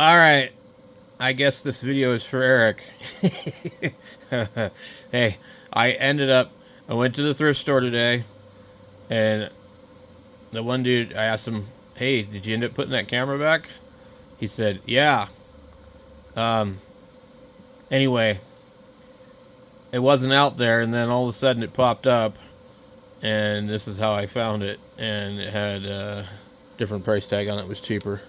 All right. I guess this video is for Eric. Hey, I went to the thrift store today, and the one dude, I asked him, hey, did you end up putting that camera back? He said, yeah. Anyway, it wasn't out there, and then all of a sudden it popped up, and this is how I found it, and it had a different price tag on it. It was cheaper.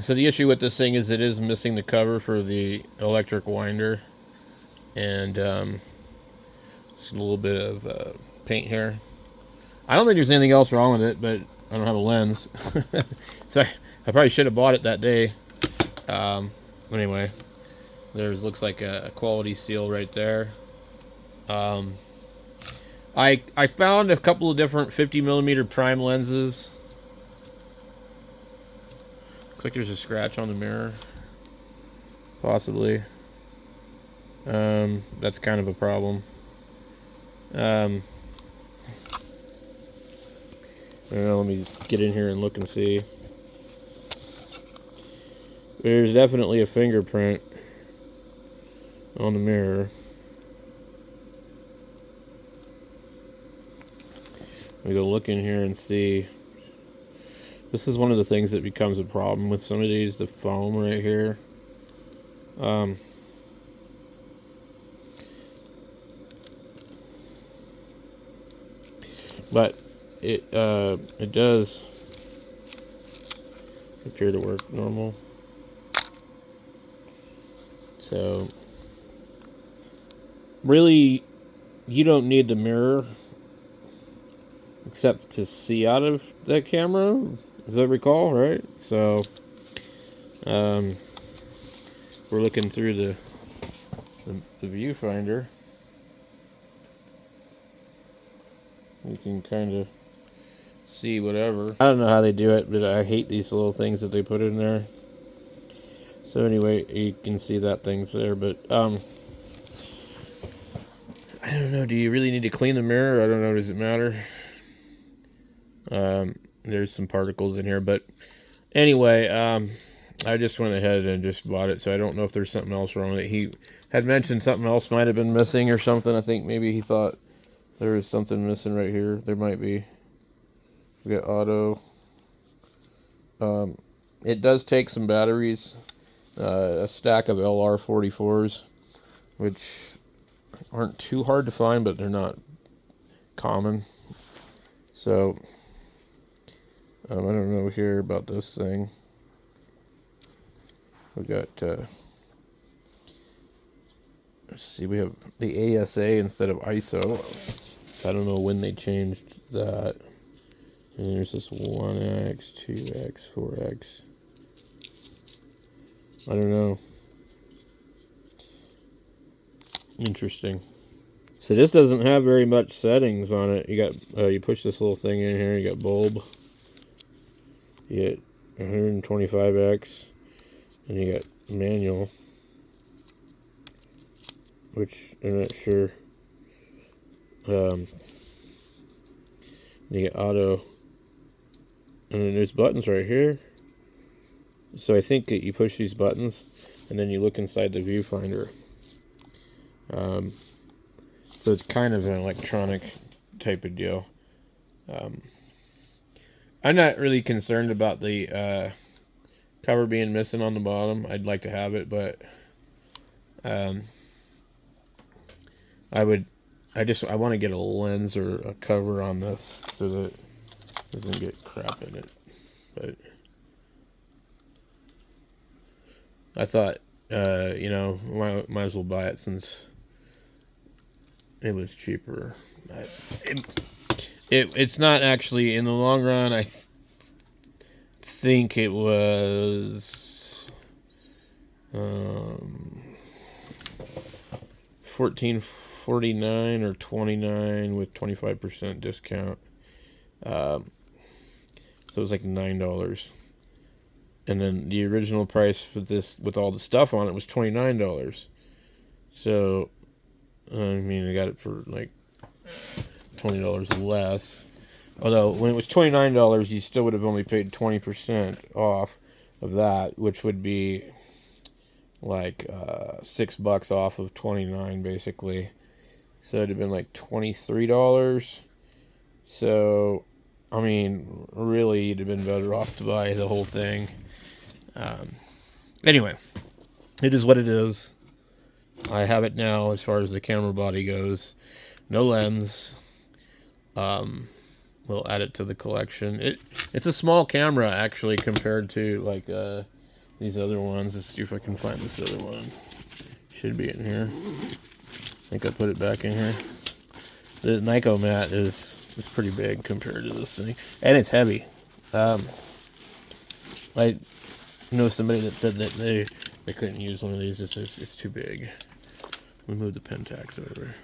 So the issue with this thing is it is missing the cover for the electric winder, and just a little bit of paint here. I don't think there's anything else wrong with it, but I don't have a lens. So I probably should have bought it that day. Anyway, there's looks like a quality seal right there. I found a couple of different 50mm prime lenses. Looks like there's a scratch on the mirror, possibly. That's kind of a problem. I don't know, let me get in here and look and see. There's definitely a fingerprint on the mirror. Let me go look in here and see. This is one of the things that becomes a problem with some of these, the foam right here. But it does appear to work normal. So really, you don't need the mirror except to see out of that camera, as I recall, right? So we're looking through the viewfinder. You can kind of see whatever. I don't know how they do it, but I hate these little things that they put in there. So anyway, you can see that thing's there, but I don't know, do you really need to clean the mirror? I don't know, does it matter? There's some particles in here, but anyway, I just went ahead and just bought it, so I don't know if there's something else wrong with it. He had mentioned something else might have been missing or something. I think maybe he thought there was something missing right here. There might be. We got auto. It does take some batteries. A stack of LR44s, which aren't too hard to find, but they're not common. So I don't know here about this thing. We got let's see, we have the ASA instead of ISO. I don't know when they changed that. And there's this 1X, 2X, 4X. I don't know. Interesting. So this doesn't have very much settings on it. You got you push this little thing in here. You got bulb. You get 125X, and you got manual, which I'm not sure. You get auto, and then there's buttons right here. So I think that you push these buttons, and then you look inside the viewfinder. So it's kind of an electronic type of deal. I'm not really concerned about the cover being missing on the bottom. I'd like to have it, but I want to get a lens or a cover on this so that it doesn't get crap in it. But I thought, you know, might as well buy it since it was cheaper. It's not actually, in the long run, I think it was $14.49 or $29 with 25% discount. So it was like $9. And then the original price for this, with all the stuff on it, was $29. So, I mean, I got it for like $20 less. Although when it was $29, you still would have only paid 20% off of that, which would be like $6 off of 29 basically. So it'd have been like $23. So I mean, really, you'd have been better off to buy the whole thing. Anyway, it is what it is. I have it now as far as the camera body goes. No lens. We'll add it to the collection. It's a small camera, actually, compared to, like, these other ones. Let's see if I can find this other one. Should be in here. I think I put it back in here. The Nico mat is pretty big compared to this thing. And it's heavy. I know somebody that said that they couldn't use one of these. It's too big. Let me move the pentax over.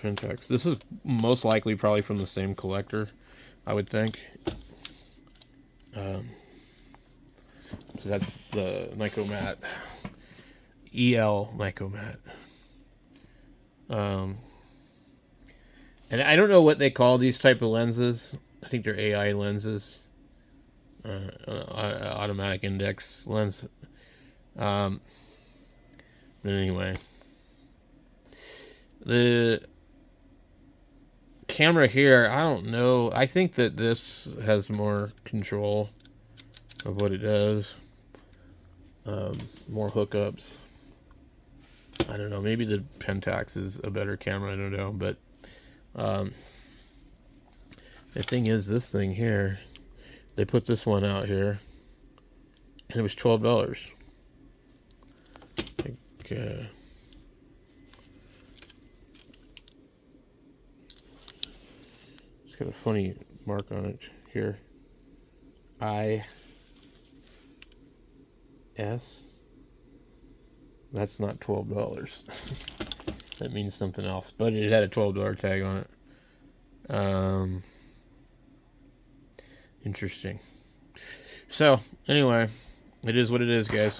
Pentax. This is most likely probably from the same collector, I would think. So that's the Nico mat. EL Nico mat. And I don't know what they call these type of lenses. I think they're AI lenses. Automatic index lens. But anyway. The camera here, I don't know. I think that this has more control of what it does. More hookups. I don't know. Maybe the Pentax is a better camera. I don't know. But the thing is, this thing here, they put this one out here, and it was $12. Like, it's got a funny mark on it here. IS. That's not $12. That means something else, but it had a $12 tag on it. Interesting. So, anyway, it is what it is, guys.